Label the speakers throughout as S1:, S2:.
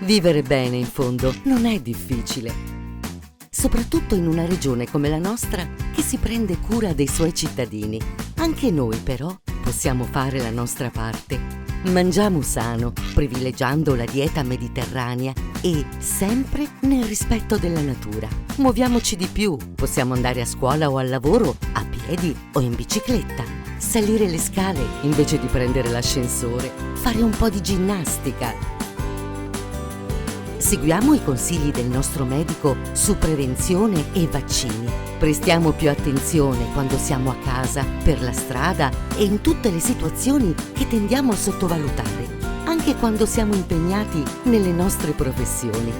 S1: Vivere bene, in fondo, non è difficile. Soprattutto in una regione come la nostra che si prende cura dei suoi cittadini. Anche noi, però, possiamo fare la nostra parte. Mangiamo sano, privilegiando la dieta mediterranea e sempre nel rispetto della natura. Muoviamoci di più, possiamo andare a scuola o al lavoro a piedi o in bicicletta, salire le scale invece di prendere l'ascensore, fare un po' di ginnastica. Seguiamo i consigli del nostro medico su prevenzione e vaccini. Prestiamo più attenzione quando siamo a casa, per la strada e in tutte le situazioni che tendiamo a sottovalutare, anche quando siamo impegnati nelle nostre professioni.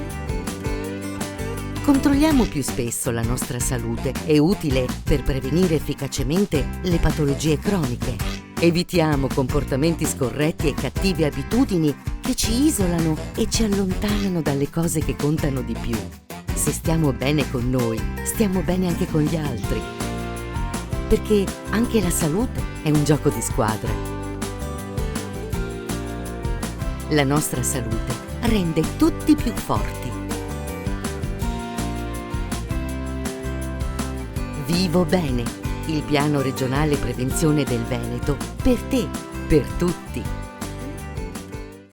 S1: Controlliamo più spesso la nostra salute, è utile per prevenire efficacemente le patologie croniche. Evitiamo comportamenti scorretti e cattive abitudini che ci isolano e ci allontanano dalle cose che contano di più. Se stiamo bene con noi, stiamo bene anche con gli altri. Perché anche la salute è un gioco di squadra. La nostra salute rende tutti più forti. Vivo Bene, il piano regionale prevenzione del Veneto, per te, per tutti.